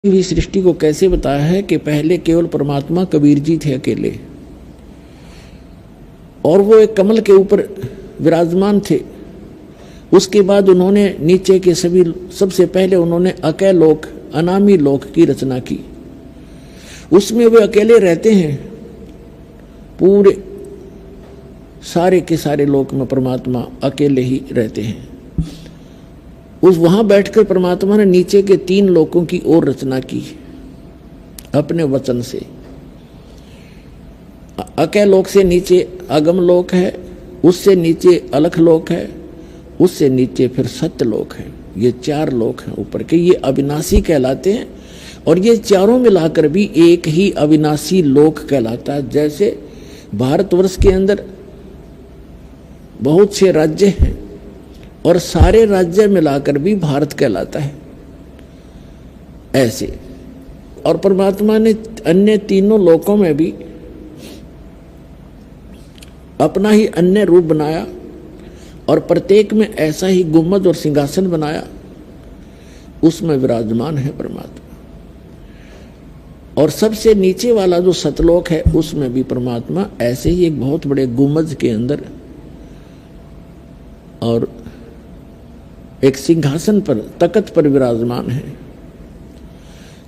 भी सृष्टि को कैसे बताया है कि पहले केवल परमात्मा कबीर जी थे अकेले, और वो एक कमल के ऊपर विराजमान थे। उसके बाद उन्होंने नीचे के सभी, सबसे पहले उन्होंने अकय लोक, अनामी लोक की रचना की। उसमें वे अकेले रहते हैं, पूरे सारे के सारे लोक में परमात्मा अकेले ही रहते हैं। उस वहां बैठकर परमात्मा ने नीचे के 3 लोकों की ओर रचना की अपने वचन से। अकय लोक से नीचे अगम लोक है, उससे नीचे अलख लोक है, उससे नीचे फिर सत्य लोक है। ये 4 लोक हैं ऊपर के, ये अविनाशी कहलाते हैं। और ये चारों मिलाकर भी एक ही अविनाशी लोक कहलाता है। जैसे भारतवर्ष के अंदर बहुत से राज्य हैं और सारे राज्य मिलाकर भी भारत कहलाता है, ऐसे। और परमात्मा ने अन्य तीनों लोकों में भी अपना ही अन्य रूप बनाया और प्रत्येक में ऐसा ही गुम्बद और सिंहासन बनाया, उसमें विराजमान है परमात्मा। और सबसे नीचे वाला जो सतलोक है, उसमें भी परमात्मा ऐसे ही एक बहुत बड़े गुम्बद के अंदर और एक सिंहासन पर, तख्त पर विराजमान है।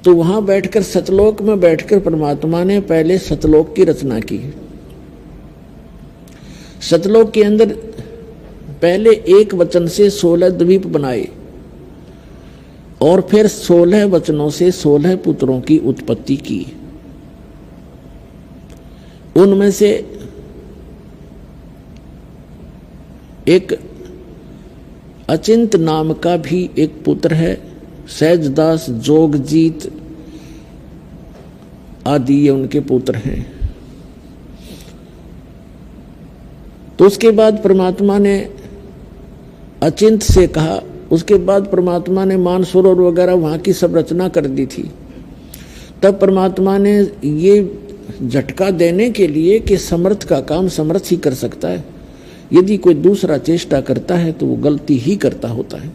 तो वहां बैठकर, सतलोक में बैठकर परमात्मा ने पहले सतलोक की रचना की। सतलोक के अंदर पहले एक वचन से 16 द्वीप बनाए और फिर 16 वचनों से 16 पुत्रों की उत्पत्ति की। उनमें से एक अचिंत नाम का भी एक पुत्र है, सहजदास, जोगजीत आदि ये उनके पुत्र हैं। तो उसके बाद परमात्मा ने अचिंत से कहा, उसके बाद परमात्मा ने मानसरोवर वगैरह वहां की सब रचना कर दी थी। तब परमात्मा ने ये झटका देने के लिए कि समर्थ का काम समर्थ ही कर सकता है, यदि कोई दूसरा चेष्टा करता है तो वो गलती ही करता होता है।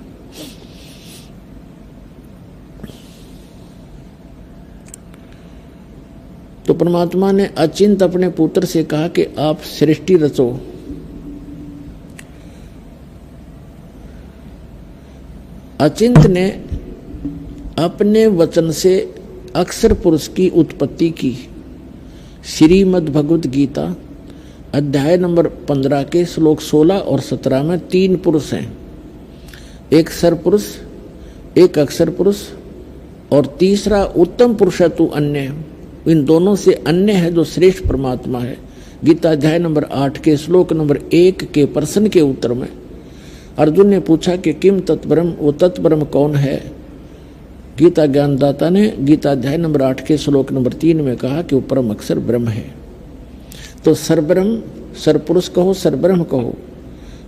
तो परमात्मा ने अचिंत अपने पुत्र से कहा कि आप सृष्टि रचो। अचिंत ने अपने वचन से अक्षर पुरुष की उत्पत्ति की। श्रीमद् भगवत गीता अध्याय नंबर 15 के श्लोक 16 और 17 में 3 पुरुष हैं, एक सरपुरुष, एक अक्षर पुरुष और तीसरा उत्तम पुरुषत्व अन्य। इन दोनों से अन्य है जो श्रेष्ठ परमात्मा है। गीता अध्याय नंबर 8 के श्लोक नंबर 1 के प्रश्न के उत्तर में अर्जुन ने पूछा कि किम तत्ब्रह्म, वो तत्ब्रह्म कौन है। गीता ज्ञानदाता ने गीता अध्याय नंबर 8 के श्लोक नंबर 3 में कहा कि वो परम अक्षर ब्रह्म है। तो सरब्रह्म, सरपुरुष कहो, सरब्रह्म कहो,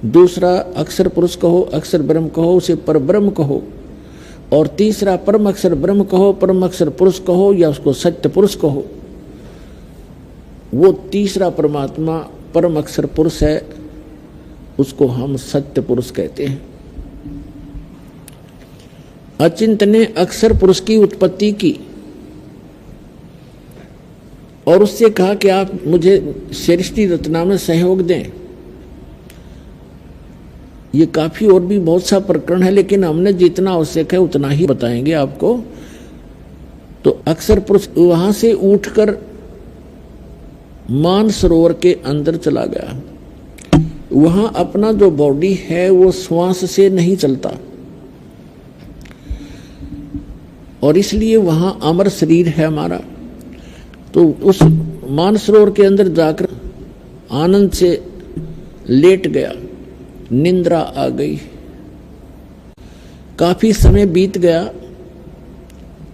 दूसरा अक्षर पुरुष कहो, अक्षर ब्रह्म कहो, उसे परब्रह्म कहो, और तीसरा परम अक्षर ब्रह्म कहो, परम अक्षर पुरुष कहो, या उसको सत्य पुरुष कहो। वो तीसरा परमात्मा परम अक्षर पुरुष है, उसको हम सत्य पुरुष कहते हैं। अचिंत ने अक्षर पुरुष की उत्पत्ति की और उससे कहा कि आप मुझे सृष्टि रचना में सहयोग दें। ये काफी और भी बहुत सा प्रकरण है, लेकिन हमने जितना आवश्यक है उतना ही बताएंगे आपको। तो अक्षर पुरुष वहां से उठकर मानसरोवर के अंदर चला गया। वहां अपना जो बॉडी है वो श्वास से नहीं चलता और इसलिए वहां अमर शरीर है हमारा। तो उस मानसरोवर के अंदर जाकर आनंद से लेट गया, निंद्रा आ गई। काफी समय बीत गया,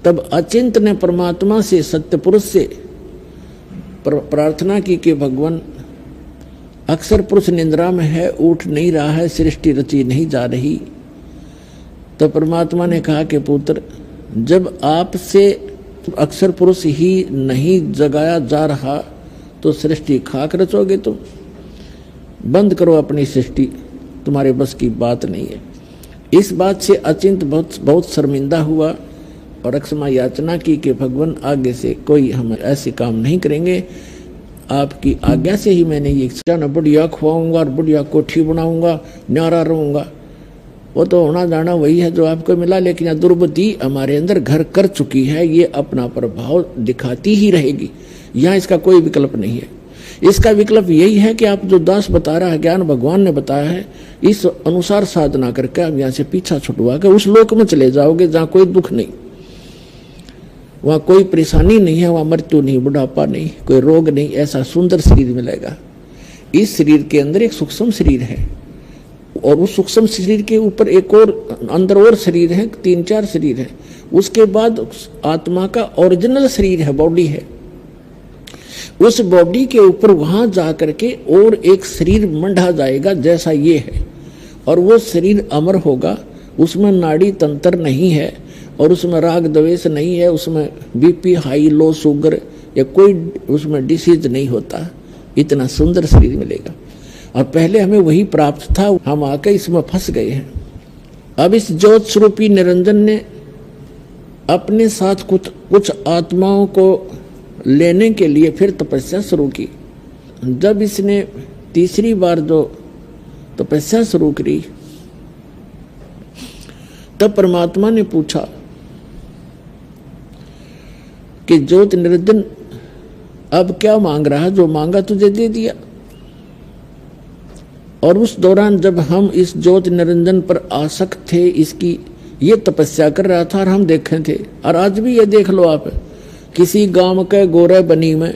तब अचिंत ने परमात्मा से, सत्य पुरुष से प्रार्थना की कि भगवान, अक्षर पुरुष निंद्रा में है, उठ नहीं रहा है, सृष्टि रची नहीं जा रही। तो परमात्मा ने कहा कि पुत्र, जब आपसे अक्षर पुरुष ही नहीं जगाया जा रहा तो सृष्टि खाक रचोगे तुम। बंद करो अपनी सृष्टि, तुम्हारे बस की बात नहीं है। इस बात से अचिंत बहुत शर्मिंदा हुआ और अक्षमा याचना की कि भगवान आगे से कोई हम ऐसे काम नहीं करेंगे, आपकी आज्ञा से ही मैंने ये न बढ़िया खुआऊंगा और बढ़िया कोठी बनाऊंगा, न्यारा रहूंगा। वो तो होना जाना वही है जो आपको मिला, लेकिन यह दुर्बुद्धि हमारे अंदर घर कर चुकी है, ये अपना प्रभाव दिखाती ही रहेगी। यहाँ इसका कोई विकल्प नहीं है। इसका विकल्प यही है कि आप जो दास बता रहा है, ज्ञान भगवान ने बताया है, इस अनुसार साधना करके आप यहाँ से पीछा छुटवा के उस लोक में चले जाओगे जहाँ कोई दुख नहीं, वहाँ कोई परेशानी नहीं है, वहाँ मृत्यु नहीं, बुढ़ापा नहीं, कोई रोग नहीं, ऐसा सुंदर शरीर मिलेगा। इस शरीर के अंदर एक सूक्ष्म शरीर है और उस सूक्ष्म शरीर के ऊपर एक और अंदर और शरीर है, 3-4 शरीर है। उसके बाद आत्मा का ओरिजिनल शरीर है, बॉडी है। उस बॉडी के ऊपर वहां जाकर के और एक शरीर मंडा जाएगा जैसा ये है, और वो शरीर अमर होगा। उसमें नाड़ी तंत्र नहीं है और उसमें राग द्वेष नहीं है, उसमें बीपी हाई लो शुगर या कोई उसमें डिसीज नहीं होता। इतना सुंदर शरीर मिलेगा और पहले हमें वही प्राप्त था, हम आके इसमें फंस गए हैं। अब इस ज्योत स्वरूपी निरंजन ने अपने साथ कुछ आत्माओं को लेने के लिए फिर तपस्या शुरू की। जब इसने तीसरी बार जो तपस्या शुरू करी, तब परमात्मा ने पूछा कि ज्योत निरंजन अब क्या मांग रहा है? जो मांगा तुझे दे दिया। और उस दौरान जब हम इस ज्योत निरंजन पर आसक्त थे, इसकी ये तपस्या कर रहा था और हम देखे थे। और आज भी ये देख लो आप, किसी गांव के गोरे बनी में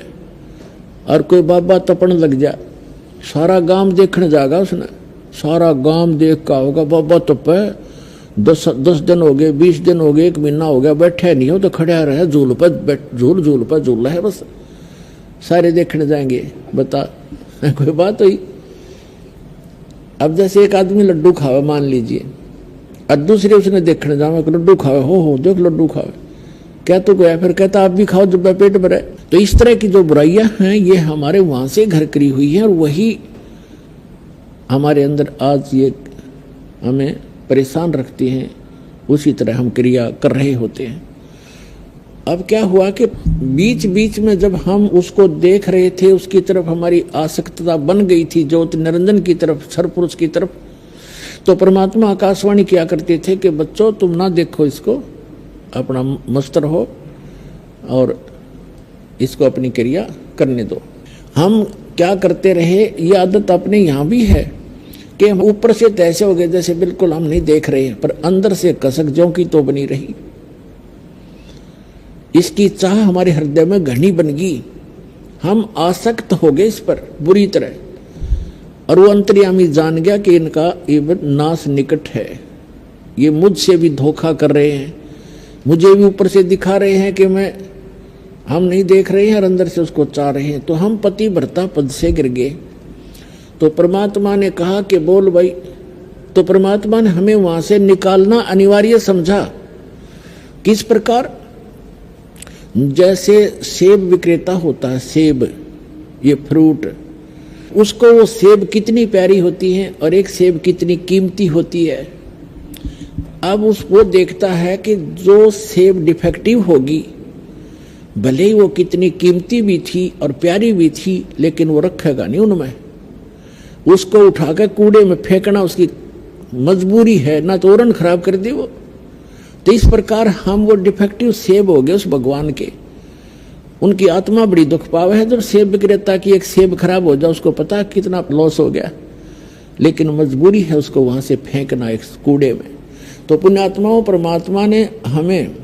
और कोई बाबा तपन लग जा, सारा गांव देखने जाएगा उसने, सारा गांव देख का होगा बाबा तपे, 10 दिन हो गए, 20 दिन हो गए, 1 महीना हो गया, बैठे नहीं हो तो खड़ा रहे, झूल पर झूल रहा है, बस सारे देखने जाएंगे। बता कोई बात हुई? अब जैसे एक आदमी लड्डू खावे मान लीजिए, और दूसरे उसने देखने जाओ लड्डू खावे, हो देख लड्डू खावे, क्या तो गया, फिर कहता आप भी खाओ जब पेट भरे। तो इस तरह की जो बुराइयां हैं ये हमारे वहां से घर करी हुई है और वही हमारे अंदर आज ये हमें परेशान रखती हैं। उसी तरह हम क्रिया कर रहे होते हैं। अब क्या हुआ कि बीच बीच में जब हम उसको देख रहे थे, उसकी तरफ हमारी आसक्तता बन गई थी, ज्योत निरंजन की तरफ, सरपुरुष की तरफ, तो परमात्मा आकाशवाणी किया करते थे कि बच्चों तुम ना देखो इसको, अपना मस्त रहो और इसको अपनी क्रिया करने दो। हम क्या करते रहे, ये आदत अपने यहाँ भी है कि हम ऊपर से तैसे हो गए जैसे बिल्कुल हम नहीं देख रहे हैं, पर अंदर से कसक ज्यों की तो बनी रही। इसकी चाह हमारे हृदय में घनी बन गई, हम आसक्त हो गए इस पर बुरी तरह, और वो अंतर्यामी जान गया कि इनका ये नाश निकट है, ये मुझसे भी धोखा कर रहे हैं, मुझे भी ऊपर से दिखा रहे हैं कि हम नहीं देख रहे हैं और अंदर से उसको चाह रहे हैं। तो हम पति भरता पद से गिर गए। तो परमात्मा ने कहा कि बोल भाई, तो परमात्मा ने हमें वहां से निकालना अनिवार्य समझा। किस प्रकार? जैसे सेब विक्रेता होता है, सेब ये फ्रूट, उसको वो सेब कितनी प्यारी होती है और एक सेब कितनी कीमती होती है। अब वो देखता है कि जो सेब डिफेक्टिव होगी, भले ही वो कितनी कीमती भी थी और प्यारी भी थी, लेकिन वो रखेगा नहीं उनमें, उसको उठाकर कूड़े में फेंकना उसकी मजबूरी है, ना तो औरन खराब कर दे वो। तो इस प्रकार हम वो डिफेक्टिव सेब हो गए उस भगवान के। उनकी आत्मा बड़ी दुख पावे है जब सेब विक्रेता की एक सेब खराब हो जाए, उसको पता कितना लॉस हो गया, लेकिन मजबूरी है उसको वहां से फेंकना एक कूड़े में। तो पुण्यात्माओं, परमात्मा ने हमें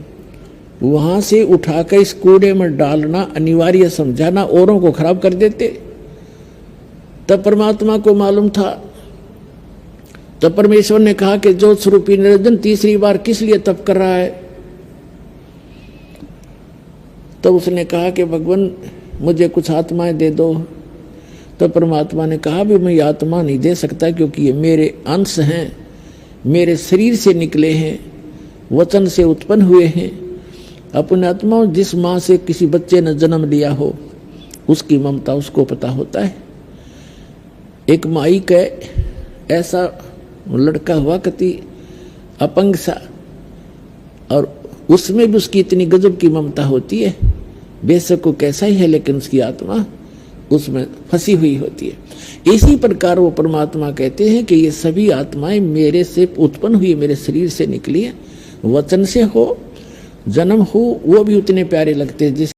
वहां से उठाकर इस कूड़े में डालना अनिवार्य समझा, ना औरों को खराब कर देते। तब परमात्मा को मालूम था, तब परमेश्वर ने कहा कि ज्योत स्वरूपी निरंजन तीसरी बार किस लिए तप कर रहा है? तब उसने कहा कि भगवान मुझे कुछ आत्माएं दे दो। तो परमात्मा ने कहा भी मैं ये आत्मा नहीं दे सकता, क्योंकि ये मेरे अंश हैं, मेरे शरीर से निकले हैं, वचन से उत्पन्न हुए हैं। अपने आत्मा जिस माँ से किसी बच्चे ने जन्म लिया हो, उसकी ममता उसको पता होता है। एक माई का ऐसा लड़का हुआ कति अपंग सा, और उसमें भी उसकी इतनी गजब की ममता होती है, बेशक वो कैसा ही है लेकिन उसकी आत्मा उसमें फंसी हुई होती है। इसी प्रकार वो परमात्मा कहते हैं कि ये सभी आत्माएं मेरे से उत्पन्न हुई, मेरे शरीर से निकली है। वचन से हो, जन्म हो, वो भी उतने प्यारे लगते हैं जिस